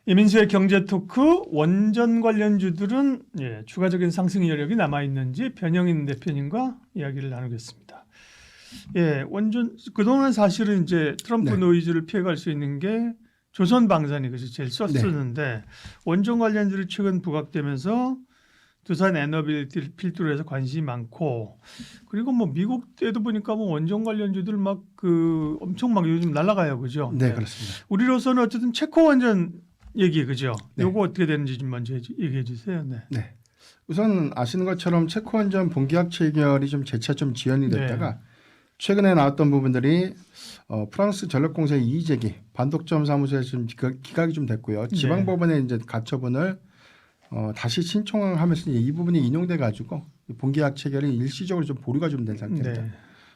이민수의 경제 토크 원전 관련주들은 추가적인 상승 여력이 남아 있는지 변영인 대표님과 이야기를 나누겠습니다. 원전 그동안 사실은 이제 트럼프 노이즈를 피해갈 수 있는 게 조선 방산이 그래서 제일 썼었는데 원전 관련주를 최근 부각되면서 두산 에너빌리티를 필두로 해서 관심이 많고 그리고 뭐 미국 때도 보니까 뭐 원전 관련주들 막 엄청 막 요즘 날아가요, 그죠? 네, 그렇습니다. 우리로서는 어쨌든 체코 원전 얘기 그죠? 네. 요거 어떻게 되는지 좀 먼저 얘기해 주세요. 네. 우선 아시는 것처럼 체코 원전 본계약 체결이 좀 재차 좀 지연이 됐다가 최근에 나왔던 부분들이 프랑스 전력공사의 이의제기 반독점 사무소에서 좀 기각이 좀 됐고요. 지방법원에 이제 가처분을 다시 신청하면서 이 부분이 인용돼 가지고 본계약 체결이 일시적으로 좀 보류가 좀 된 상태입니다.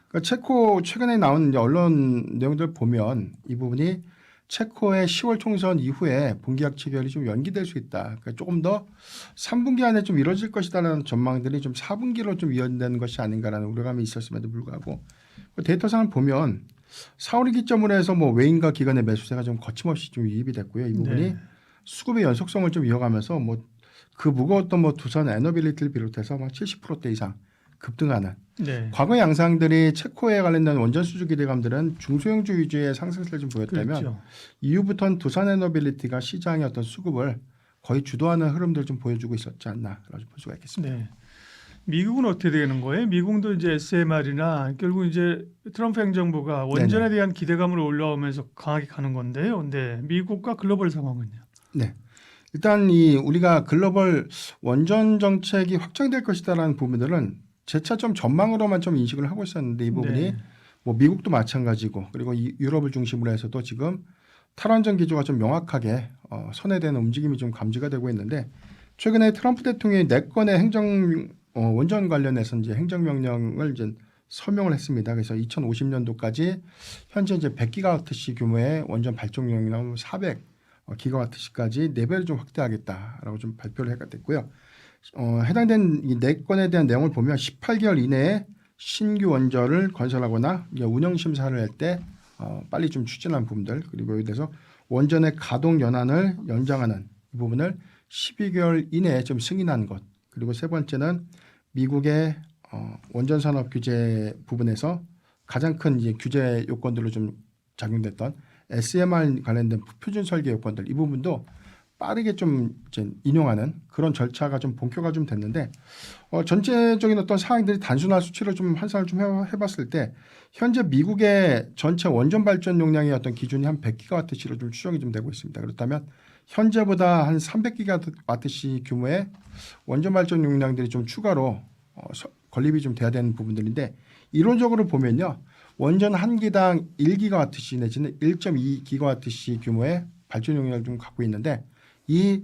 그러니까 체코 최근에 나온 이제 언론 내용들 보면 이 부분이 체코의 10월 총선 이후에 본계약 체결이 좀 연기될 수 있다. 그러니까 조금 더 3분기 안에 좀 이루어질 것이다라는 전망들이 좀 4분기로 좀 이어지는 것이 아닌가라는 우려감이 있었음에도 불구하고 데이터상을 보면 4월을 기점으로 해서 뭐 외인과 기관의 매수세가 좀 거침없이 좀 유입이 됐고요. 이 부분이 수급의 연속성을 좀 이어가면서 뭐 그 무거웠던 뭐 두산 에너빌리티를 비롯해서 막 70%대 이상 급등하는 과거 양상들이 체코에 관련된 원전 수주 기대감들은 중소형주 위주의 상승세를 좀 보였다면 이후부터는 두산 에너빌리티가 시장의 어떤 수급을 거의 주도하는 흐름들을 좀 보여주고 있었지 않나라고 볼 수가 있겠습니다. 미국은 어떻게 되는 거예요? 미국도 이제 SMR이나 결국 이제 트럼프 행정부가 원전에 대한 기대감을 올라오면서 강하게 가는 건데요. 근데 미국과 글로벌 상황은요? 네. 일단 우리가 글로벌 원전 정책이 확정될 것이다라는 부분들은 재차 좀 전망으로만 좀 인식을 하고 있었는데 이 부분이 뭐 미국도 마찬가지고 그리고 유럽을 중심으로 해서도 지금 탈원전 기조가 좀 명확하게 선회되는 움직임이 좀 감지가 되고 있는데 최근에 트럼프 대통령이 4건의 원전 관련해서 이제 행정명령을 이제 서명을 했습니다. 그래서 2050년도까지 현재 이제 100기가와트시 규모의 원전 발전용이나 400기가와트시까지 4배를 좀 확대하겠다라고 좀 발표를 했고요. 해당된 이 4건에 대한 내용을 보면 18개월 이내에 신규 원전을 건설하거나 운영 심사를 할 때 빨리 좀 추진한 부분들 그리고 여기 대해서 원전의 가동 연한을 연장하는 이 부분을 12개월 이내에 좀 승인한 것 그리고 세 번째는 미국의 원전 산업 규제 부분에서 가장 큰 이제 규제 요건들로 좀 작용됐던 SMR 관련된 표준 설계 요건들 이 부분도 빠르게 좀 이제 인용하는 그런 절차가 좀 본격화 좀 됐는데 전체적인 어떤 사항들이 단순한 수치로 좀 환산을 좀 해봤을 때 현재 미국의 전체 원전 발전 용량의 어떤 기준이 한 100기가와트시로 좀 추정이 좀 되고 있습니다. 그렇다면 현재보다 한 300기가와트시 규모의 원전 발전 용량들이 좀 추가로 건립이 좀 돼야 되는 부분들인데 이론적으로 보면요. 원전 한 기당 1기가와트시 내지는 1.2기가와트시 규모의 발전 용량을 좀 갖고 있는데 이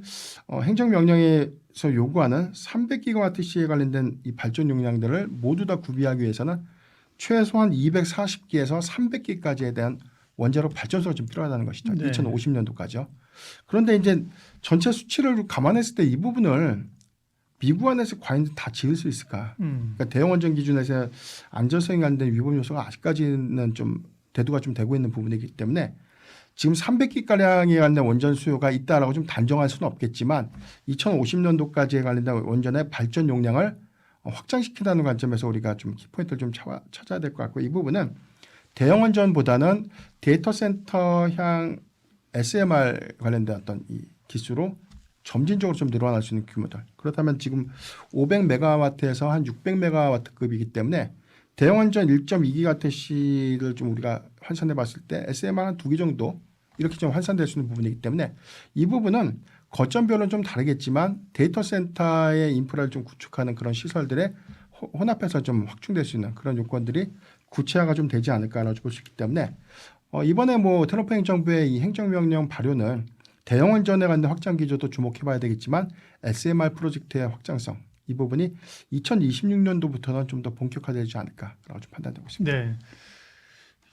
행정명령에서 요구하는 300기가와트시에 관련된 이 발전 용량들을 모두 다 구비하기 위해서는 최소한 240기에서 300기까지에 대한 원자력 발전소가 좀 필요하다는 것이죠. 2050년도까지요. 그런데 이제 전체 수치를 감안했을 때 이 부분을 미국 안에서 과연 다 지을 수 있을까? 그러니까 대형 원전 기준에서 안전성에 관련된 위험 요소가 아직까지는 좀 대두가 좀 되고 있는 부분이기 때문에 지금 300기가량에 관련 원전 수요가 있다라고 좀 단정할 수는 없겠지만 2050년도까지에 관련된 원전의 발전 용량을 확장시킨다는 관점에서 우리가 좀 키포인트를 좀 찾아야 될 것 같고 이 부분은 대형 원전보다는 데이터 센터향 SMR 관련된 어떤 이 기수로 점진적으로 좀 늘어날 수 있는 규모들. 그렇다면 지금 500메가와트에서 한 600메가와트급이기 때문에 대형 원전 1.2기가와트시를 좀 우리가 환산해 봤을 때 SMR 한 2개 정도 이렇게 좀 환산될 수 있는 부분이기 때문에 이 부분은 거점별로는 좀 다르겠지만 데이터 센터의 인프라를 좀 구축하는 그런 시설들에 혼합해서 좀 확충될 수 있는 그런 요건들이 구체화가 좀 되지 않을까라고 볼 수 있기 때문에 이번에 뭐 트럼프 행정부의 이 행정명령 발효는 대형 원전에 관한 확장 기조도 주목해 봐야 되겠지만 SMR 프로젝트의 확장성 이 부분이 2026년도부터는 좀 더 본격화되지 않을까라고 좀 판단되고 있습니다. 네.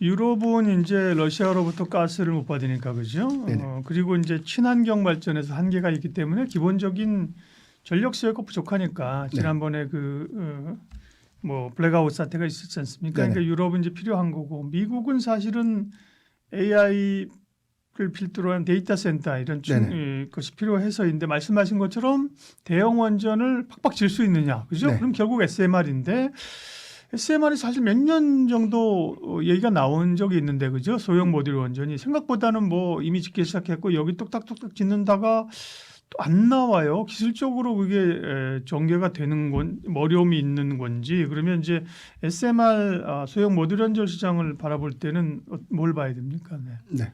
유럽은 이제 러시아로부터 가스를 못 받으니까 그죠? 그리고 이제 친환경 발전에서 한계가 있기 때문에 기본적인 전력 수요가 부족하니까 지난번에 뭐 블랙아웃 사태가 있었지 않습니까? 그러니까 유럽은 이제 필요한 거고 미국은 사실은 AI 필두로 한 데이터 센터 이런 네네. 것이 필요해서인데 말씀하신 것처럼 대형 원전을 팍팍 질 수 있느냐, 그죠? 네. 그럼 결국 SMR인데 SMR이 사실 몇 년 정도 얘기가 나온 적이 있는데, 그죠? 소형 모듈 원전이 생각보다는 뭐 이미 짓기 시작했고 여기 뚝딱뚝딱 짓는다가 또 안 나와요. 기술적으로 그게 전개가 되는 건 어려움이 있는 건지, 그러면 이제 SMR 소형 모듈 원전 시장을 바라볼 때는 뭘 봐야 됩니까? 네. 네.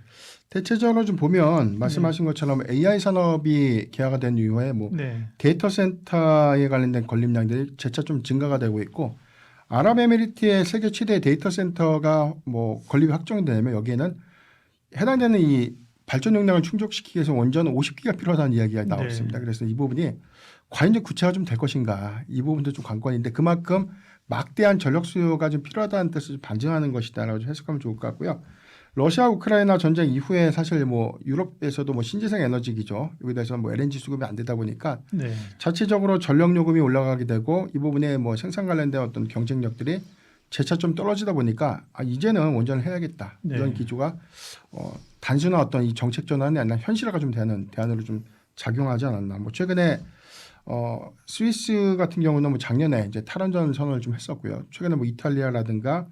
대체적으로 좀 보면 네. 말씀하신 것처럼 AI 산업이 개화가 된 이후에 뭐 네. 데이터 센터에 관련된 건립량들이 재차 좀 증가가 되고 있고 아랍에미리트의 세계 최대 데이터 센터가 뭐 건립이 확정이 되면 여기에는 해당되는 이 발전 용량을 충족시키기 위해서 원전 50기가 필요하다는 이야기가 나오고 네. 있습니다. 그래서 이 부분이 과연 좀 구체화 좀 될 것인가 이 부분도 좀 관건인데 그만큼 막대한 전력 수요가 좀 필요하다는 뜻을 반증하는 것이다라고 좀 해석하면 좋을 것 같고요. 러시아 우크라이나 전쟁 이후에 사실 뭐 유럽에서도 뭐 신재생 에너지기죠. 여기 대해서 뭐 LNG 수급이 안 되다 보니까 네. 자체적으로 전력 요금이 올라가게 되고 이 부분에 뭐 생산 관련된 어떤 경쟁력들이 재차 좀 떨어지다 보니까 이제는 원전을 해야겠다. 네. 이런 기조가 단순한 어떤 이 정책 전환이 아니라 현실화가 좀 되는 대안으로 좀 작용하지 않았나. 뭐 최근에 스위스 같은 경우는 뭐 작년에 이제 탈원전 선언을 좀 했었고요. 최근에 뭐 이탈리아라든가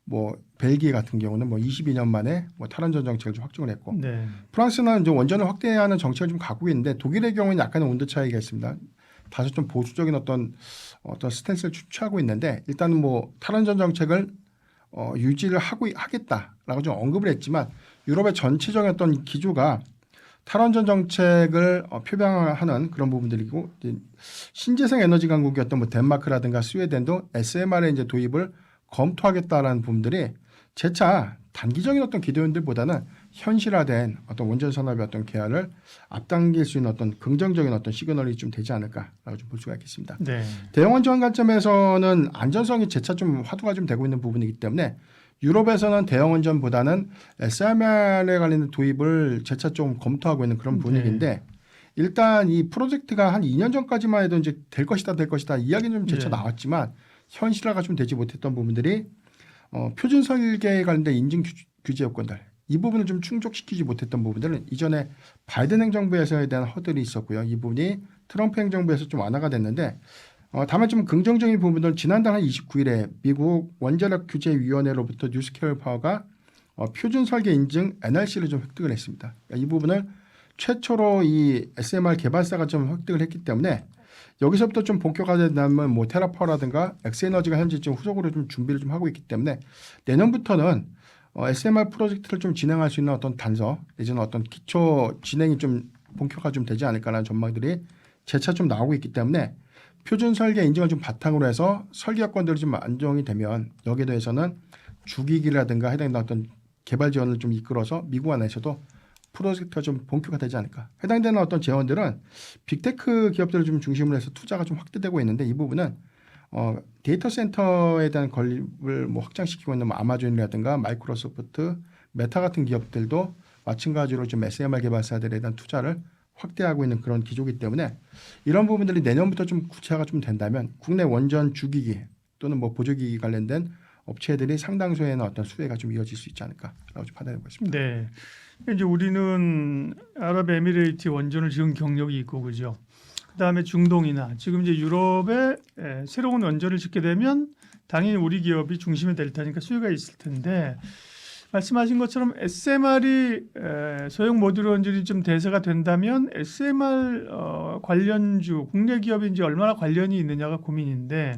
뭐 벨기에 같은 경우는 뭐 22년 만에 뭐 탈원전 정책을 좀 확정을 했고 네. 프랑스는 이제 원전을 확대하는 정책을 좀 갖고 있는데 독일의 경우는 약간의 온도 차이가 있습니다. 다소 좀 보수적인 어떤 스탠스를 취하고 있는데 일단은 뭐 탈원전 정책을 유지를 하겠다라고 좀 언급을 했지만 유럽의 전체적인 어떤 기조가 탈원전 정책을 표방하는 그런 부분들이고 신재생 에너지 강국이었던 뭐 덴마크라든가 스웨덴도 SMR의 이제 도입을 검토하겠다라는 부분들이 재차 단기적인 어떤 기대원들보다는 현실화된 어떤 원전 산업의 어떤 개화를 앞당길 수 있는 어떤 긍정적인 어떤 시그널이 좀 되지 않을까라고 좀 볼 수가 있겠습니다. 네. 대형 원전 관점에서는 안전성이 재차 좀 화두가 좀 되고 있는 부분이기 때문에 유럽에서는 대형 원전보다는 SMR에 관련된 도입을 재차 좀 검토하고 있는 그런 분위기인데 일단 이 프로젝트가 한 2년 전까지만 해도 이제 될 것이다 이야기는 좀 재차 네. 나왔지만 현실화가 좀 되지 못했던 부분들이 표준 설계에 관련된 인증 규제 요건들 이 부분을 좀 충족시키지 못했던 부분들은 이전에 바이든 행정부에서에 대한 허들이 있었고요. 이 부분이 트럼프 행정부에서 좀 완화가 됐는데 다만 좀 긍정적인 부분들은 지난달 한 29일에 미국 원자력 규제위원회로부터 뉴스케어 파워가 표준 설계 인증 NRC를 좀 획득을 했습니다. 이 부분을 최초로 이 SMR 개발사가 좀 획득을 했기 때문에 여기서부터 좀 본격화된다면 뭐 테라파워라든가 엑스에너지가 현재 지금 후속으로 좀 준비를 좀 하고 있기 때문에 내년부터는 SMR 프로젝트를 좀 진행할 수 있는 어떤 단서 내지는 어떤 기초 진행이 좀 본격화 좀 되지 않을까라는 전망들이 재차 좀 나오고 있기 때문에 표준 설계 인증을 좀 바탕으로 해서 설계 여건들이 좀 안정이 되면 여기에 대해서는 주기기라든가 해당되는 어떤 개발 지원을 좀 이끌어서 미국 안에서도 프로젝트가 좀 본격화되지 않을까. 해당되는 어떤 재원들은 빅테크 기업들을 좀 중심으로 해서 투자가 좀 확대되고 있는데 이 부분은 데이터 센터에 대한 건립을 뭐 확장시키고 있는 뭐 아마존이라든가 마이크로소프트, 메타 같은 기업들도 마찬가지로 좀 SMR 개발사들에 대한 투자를 확대하고 있는 그런 기조이기 때문에 이런 부분들이 내년부터 좀 구체화가 좀 된다면 국내 원전 주기기 또는 뭐 보조기기 관련된 업체들이 상당수에는 어떤 수혜가 좀 이어질 수 있지 않을까라고 좀 판단하고 있습니다. 네. 이제 우리는 아랍에미레이트 원전을 지은 경력이 있고 그죠. 그다음에 중동이나 지금 이제 유럽에 새로운 원전을 짓게 되면 당연히 우리 기업이 중심이 될 테니까 수요가 있을 텐데 말씀하신 것처럼 SMR이 소형 모듈 원전이 좀 대세가 된다면 SMR 관련주 국내 기업이 이제 얼마나 관련이 있느냐가 고민인데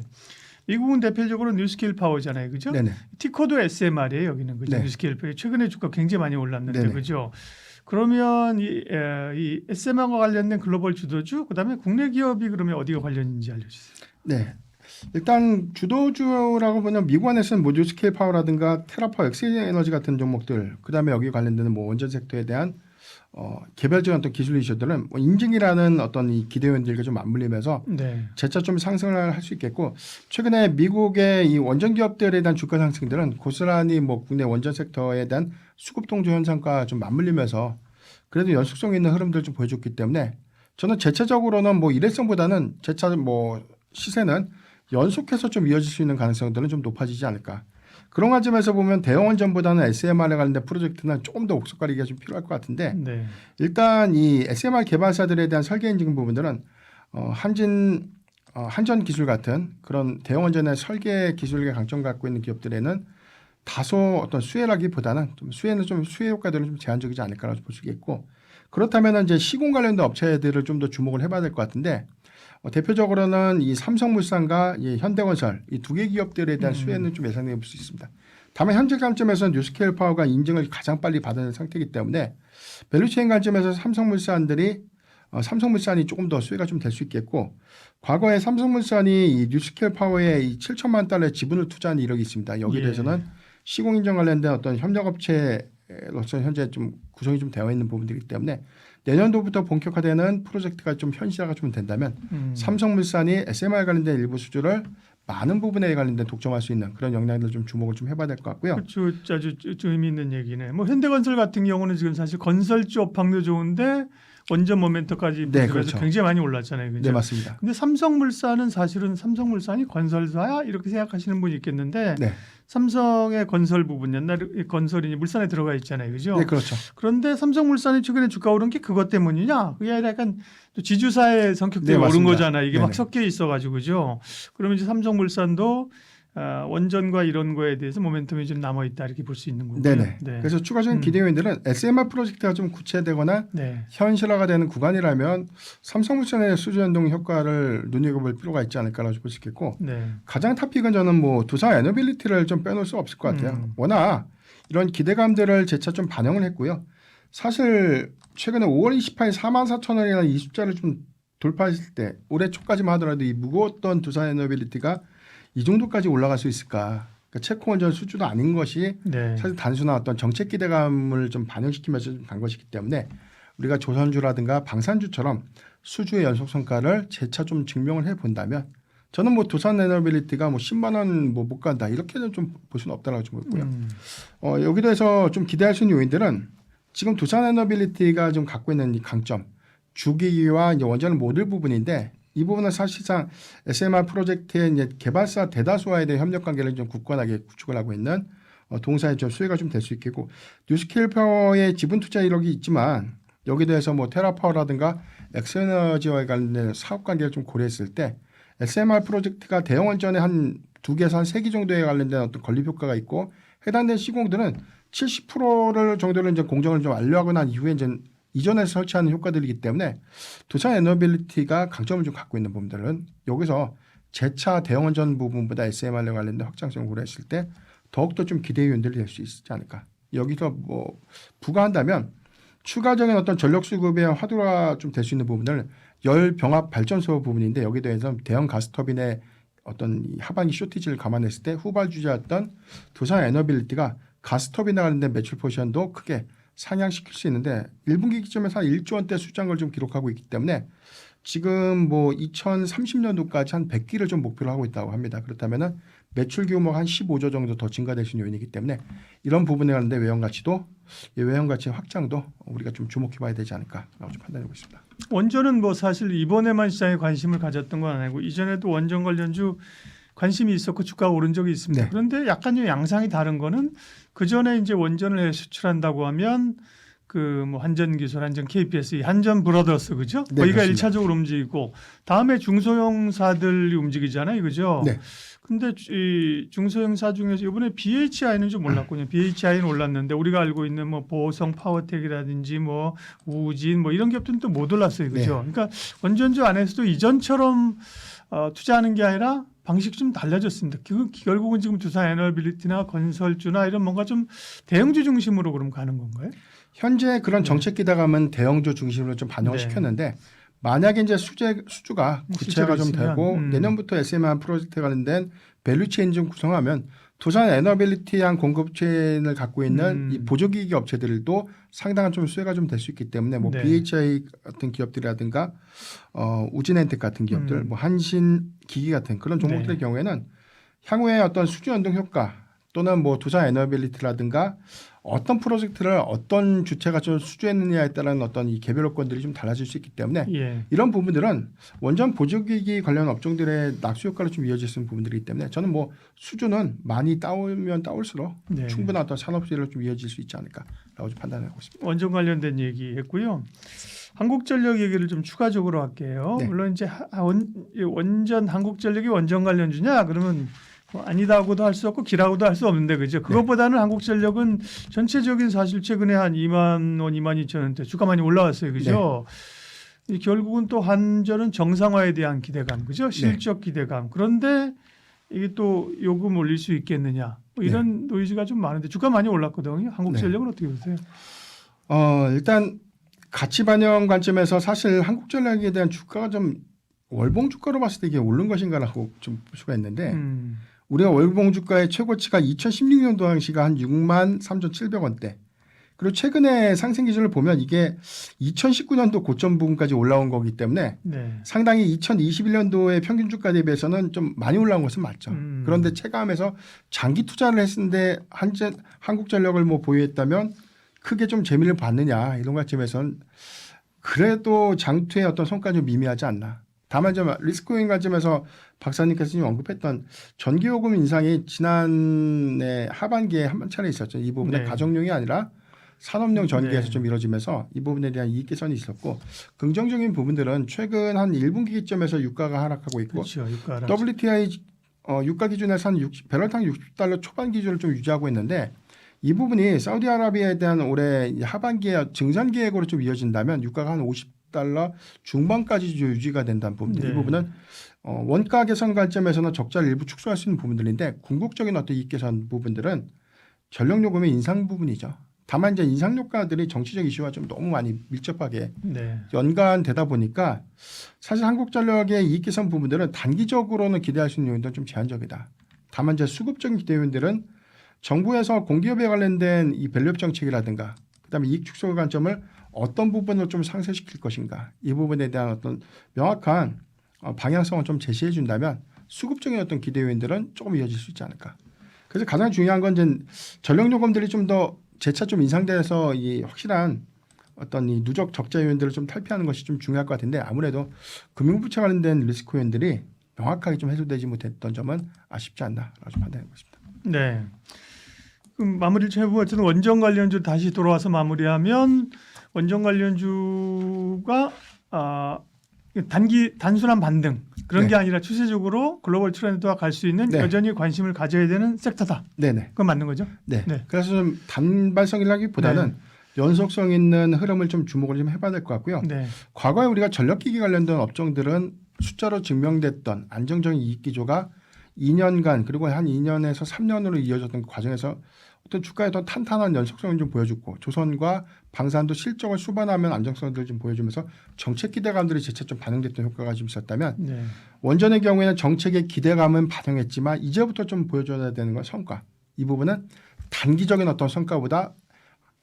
미국은 대표적으로 뉴스케일 파워잖아요, 그죠? 네네. 티코도 SMR이에요, 여기는 그죠? 네. 뉴스케일 파워 최근에 주가 굉장히 많이 올랐는데 네네. 그죠? 그러면 이 SMR과 관련된 글로벌 주도주, 그다음에 국내 기업이 그러면 어디가 관련인지 알려주세요. 네. 일단 주도주라고 보면 미국 안에서는 뭐 뉴스케일 파워라든가 테라파워, 엑스에너지 같은 종목들, 그다음에 여기 관련되는 뭐 원전 섹터에 대한 개별적인 어떤 기술 이슈들은 뭐 인증이라는 어떤 이 기대원들과 좀 맞물리면서 네. 재차 좀 상승을 할 수 있겠고 최근에 미국의 이 원전 기업들에 대한 주가 상승들은 고스란히 뭐 국내 원전 섹터에 대한 수급 통조 현상과 좀 맞물리면서 그래도 연속성 있는 흐름들을 좀 보여줬기 때문에 저는 재차적으로는 뭐 일회성보다는 재차 뭐 시세는 연속해서 좀 이어질 수 있는 가능성들은 좀 높아지지 않을까. 그런 관점에서 보면 대형 원전보다는 SMR에 관련된 프로젝트는 조금 더 옥석가리기가 좀 필요할 것 같은데 네. 일단 이 SMR 개발사들에 대한 설계 엔진 부분들은 한전 기술 같은 그런 대형 원전의 설계 기술의 강점 갖고 있는 기업들에는 다소 어떤 수혜라기보다는 좀 수혜 효과들은 좀 제한적이지 않을까라고 볼 수 있겠고 그렇다면 이제 시공 관련된 업체들을 좀 더 주목을 해봐야 될 것 같은데 대표적으로는 이 삼성물산과 이 현대건설 이 두 개 기업들에 대한 수혜는 좀 예상해 볼 수 있습니다. 다만 현재 관점에서는 뉴스케일 파워가 인증을 가장 빨리 받은 상태이기 때문에 밸류체인 관점에서 삼성물산이 조금 더 수혜가 좀 될 수 있겠고 과거에 삼성물산이 이 뉴스케일 파워에 이 7천만 달러의 지분을 투자한 이력이 있습니다. 여기에 대해서는 시공 인증 관련된 어떤 협력업체로서 현재 좀 구성이 좀 되어 있는 부분들이기 때문에 내년도부터 본격화되는 프로젝트가 좀 현실화가 좀 된다면 삼성물산이 SMR 관련된 일부 수주를 많은 부분에 관련된 독점할 수 있는 그런 역량들 좀 주목을 좀 해봐야 될 것 같고요. 그렇죠. 아주 의미 있는 얘기네. 뭐 현대건설 같은 경우는 지금 사실 건설 쪽 업황도 좋은데 원전 모멘터까지 네, 그렇죠. 굉장히 많이 올랐잖아요. 그렇죠? 네, 맞습니다. 근데 삼성물산은 사실은 삼성물산이 건설사야 이렇게 생각하시는 분이 있겠는데 네, 삼성의 건설 부분 옛날에 건설이 물산에 들어가 있잖아요. 그죠? 네, 그렇죠. 그런데 삼성물산이 최근에 주가 오른 게 그것 때문이냐? 그게 아니라 약간 또 지주사의 성격 네, 때문에 오른 맞습니다. 거잖아요. 이게 막 네네. 섞여 있어가지고 그죠? 그러면 이제 삼성물산도 원전과 이런 거에 대해서 모멘텀이 좀 남아 있다 이렇게 볼 수 있는 거고요. 네네. 그래서 추가적인 기대 요인들은 SMR 프로젝트가 좀 구체되거나 네. 현실화가 되는 구간이라면 삼성물산의 수주 연동 효과를 눈여겨볼 필요가 있지 않을까라고 볼 수 있겠고 네. 가장 탑픽은 저는 뭐 두산 에너빌리티를 좀 빼놓을 수 없을 것 같아요. 워낙 이런 기대감들을 재차 좀 반영을 했고요. 사실 최근에 5월 28일 44,000원이라는 이 숫자를 좀 돌파했을 때 올해 초까지만 하더라도 이 무거웠던 두산 에너빌리티가 이 정도까지 올라갈 수 있을까? 그러니까 체코 원전 수주도 아닌 것이 네. 사실 단순한 어떤 정책 기대감을 좀 반영시키면서 좀 간 것이기 때문에 우리가 조선주라든가 방산주처럼 수주의 연속 성과를 재차 좀 증명을 해 본다면 저는 뭐 두산 에너빌리티가 뭐 10만 원 뭐 못 간다 이렇게는 좀 볼 수는 없다라고 좀 보고요. 여기도 해서 좀 기대할 수 있는 요인들은 지금 두산 에너빌리티가 좀 갖고 있는 이 강점 주기와 이제 원전을 모을 부분인데 이 부분은 사실상 SMR 프로젝트의 이제 개발사 대다수와에 대한 협력 관계를 좀 굳건하게 구축을 하고 있는 동사의 좀 수혜가 좀 될 수 있겠고 뉴스케일 파워의 지분 투자 이력이 있지만 여기에 대해서 뭐 테라파워라든가 엑스에너지와 관련된 사업 관계를 좀 고려했을 때 SMR 프로젝트가 대형 원전에 한 2개에서 한 3개 정도에 관련된 어떤 건립 효과가 있고 해당된 시공들은 70%를 정도를 이제 공정을 좀 완료하고 난 이후에 이제 이전에서 설치하는 효과들이기 때문에 두산 에너빌리티가 강점을 좀 갖고 있는 부분들은 여기서 재차 대형 원전 부분보다 SMR에 관련된 확장성을 고려했을 때 더욱더 좀 기대 요인들이 될 수 있지 않을까. 여기서 뭐 부과한다면 추가적인 어떤 전력 수급의 화두가 좀 될 수 있는 부분을 열 병합 발전소 부분인데 여기에 대해서 대형 가스터빈의 어떤 이 하반기 쇼티지를 감안했을 때 후발주자였던 두산 에너빌리티가 가스터빈에 관련된 매출 포지션도 크게 상향시킬 수 있는데 1분기 기점에서 한 1조 원대 수장을 좀 기록하고 있기 때문에 지금 뭐 2030년도까지 한 100기를 좀 목표로 하고 있다고 합니다. 그렇다면은 매출 규모가 한 15조 정도 더 증가될 수 있는 요인이기 때문에 이런 부분에 관련된 외형 가치도 이 외형 가치 확장도 우리가 좀 주목해봐야 되지 않을까라고 좀 판단하고 있습니다. 원전은 뭐 사실 이번에만 시장에 관심을 가졌던 건 아니고 이전에도 원전 관련주 관심이 있었고 주가가 오른 적이 있습니다. 네. 그런데 약간 좀 양상이 다른 거는 그 전에 이제 원전을 수출한다고 하면 그 뭐 한전기술, 한전 KPS, 이 한전 브라더스 그죠? 네, 거기가 그렇습니다. 1차적으로 움직이고 다음에 중소형사들이 움직이잖아요, 그죠? 네. 근데 이 중소형사 중에서 이번에 BHI는 좀 올랐군요. BHI는 올랐는데 우리가 알고 있는 뭐 보성 파워텍이라든지 뭐 우진 뭐 이런 기업들은 또 못 올랐어요, 그죠? 네. 그러니까 원전주 안에서도 이전처럼 투자하는 게 아니라 방식이 좀 달라졌습니다. 결국은 지금 두산 에너빌리티나 건설주나 이런 뭔가 좀 대형주 중심으로 그럼 가는 건가요? 현재 그런 정책 기대감은 대형주 중심으로 좀 반영을 네. 시켰는데 만약에 이제 수주가 구체화가 좀 있으면, 되고 내년부터 SMR 프로젝트에 관련된 밸류체인 좀 구성하면 두산 에너빌리티한 공급체인을 갖고 있는 이 보조기기 업체들도 상당한 좀 수혜가 좀 될 수 있기 때문에 뭐 네. BHI 같은 기업들이라든가 우진엔텍 같은 기업들, 뭐 한신기기 같은 그런 종목들의 네. 경우에는 향후에 어떤 수주 연동 효과 또는 뭐 두산 에너빌리티라든가 어떤 프로젝트를 어떤 주체가 좀 수주했느냐에 따른 어떤 이 개별 요건들이 좀 달라질 수 있기 때문에 예. 이런 부분들은 원전 보조기기 관련 업종들의 낙수 효과로 좀 이어질 수 있는 부분들이기 때문에 저는 뭐 수주는 많이 따오면 따올수록 네. 충분한 어떤 산업재로 좀 이어질 수 있지 않을까라고 좀 판단하고 있습니다. 원전 관련된 얘기했고요. 한국전력 얘기를 좀 추가적으로 할게요. 네. 물론 이제 원전 한국전력이 원전 관련주냐 그러면 뭐 아니다고도 할 수 없고 기라고도 할 수 없는데 그죠. 그것보다는 한국전력은 전체적인 사실 최근에 한 2만 원, 2만 2천 원대 주가 많이 올라왔어요, 그죠. 이 결국은 또 한전은 정상화에 대한 기대감, 그죠. 실적 기대감. 그런데 이게 또 요금 올릴 수 있겠느냐 뭐 이런 노이즈가 좀 많은데 주가 많이 올랐거든요. 한국전력은 어떻게 보세요? 일단 가치 반영 관점에서 사실 한국전력에 대한 주가가 좀 월봉 주가로 봤을 때 이게 오른 것인가라고 좀 볼 수가 있는데 우리가 월봉 주가의 최고치가 2016년도 당시가 한 6만 3,700원대. 그리고 최근에 상승 기준을 보면 이게 2019년도 고점 부분까지 올라온 거기 때문에 네. 상당히 2021년도의 평균 주가 대비해서는 좀 많이 올라온 것은 맞죠. 그런데 체감에서 장기 투자를 했는데 한국전력을 뭐 보유했다면 크게 좀 재미를 봤느냐 이런 관점에서는 그래도 장투의 어떤 성과가 좀 미미하지 않나. 다만 좀 리스크인 관점에서 박사님께서 지금 언급했던 전기요금 인상이 지난해 하반기에 한 차례 있었죠. 이 부분에 네. 가정용이 아니라 산업용 전기에서 네. 좀 이루어지면서 이 부분에 대한 이익 개선이 있었고 긍정적인 부분들은 최근 한 1분기 기점에서 유가가 하락하고 있고 그렇죠. 유가 WTI 유가 기준에서 한 배럴당 60달러 초반 기준을 좀 유지하고 있는데 이 부분이 사우디아라비아에 대한 올해 하반기에 증산 계획으로 좀 이어진다면 유가가 한 50달러 중반까지 유지가 된다는 부분들. 네. 이 부분은 원가 개선 관점에서는 적자를 일부 축소할 수 있는 부분들인데 궁극적인 어떤 이익 개선 부분들은 전력 요금의 인상 부분이죠. 다만 이제 인상 효과들이 정치적 이슈와 좀 너무 많이 밀접하게 네. 연관되다 보니까 사실 한국전력의 이익 개선 부분들은 단기적으로는 기대할 수 있는 요인도 좀 제한적이다. 다만 이제 수급적인 기대 요인들은 정부에서 공기업에 관련된 이 밸류업 정책이라든가 그다음에 이익 축소 관점을 어떤 부분을 좀 상쇄시킬 것인가 이 부분에 대한 어떤 명확한 방향성을 좀 제시해 준다면 수급적인 어떤 기대 요인들은 조금 이어질 수 있지 않을까. 그래서 가장 중요한 건 이제 전력 요금들이 좀 더 재차 좀 인상돼서 이 확실한 어떤 이 누적 적자 요인들을 좀 탈피하는 것이 좀 중요할 것 같은데 아무래도 금융부채 관련된 리스크 요인들이 명확하게 좀 해소되지 못했던 점은 아쉽지 않나라고 좀 판단해 보겠습니다. 네. 그럼 마무리를 좀 해보면 어쨌든 원전 관련주 다시 돌아와서 마무리하면 원전 관련주가 단순한 반등 그런 게 아니라 추세적으로 글로벌 트렌드와 갈 수 있는 여전히 관심을 가져야 되는 섹터다. 네네. 그건 맞는 거죠? 네. 그래서 좀 단발성이라기보다는 연속성 있는 흐름을 좀 주목을 좀 해봐야 될 것 같고요. 네. 과거에 우리가 전력기기 관련된 업종들은 숫자로 증명됐던 안정적인 이익 기조가 2년간 그리고 한 2년에서 3년으로 이어졌던 과정에서 어떤 주가의 어떤 탄탄한 연속성을 좀 보여주고 조선과 방산도 실적을 수반하면 안정성을 좀 보여주면서 정책 기대감들이 재차 좀 반영됐던 효과가 좀 있었다면 원전의 경우에는 정책의 기대감은 반영했지만 이제부터 좀 보여줘야 되는 건 성과. 이 부분은 단기적인 어떤 성과보다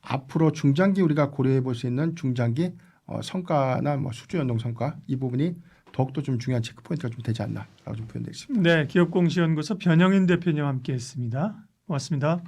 앞으로 중장기 우리가 고려해 볼 수 있는 중장기 성과나 뭐 수주 연동 성과 이 부분이 더욱더 좀 중요한 체크 포인트가 좀 되지 않나라고 좀 표현되어 있습니다. 네, 기업공시연구소 변영인 대표님과 함께했습니다. 고맙습니다.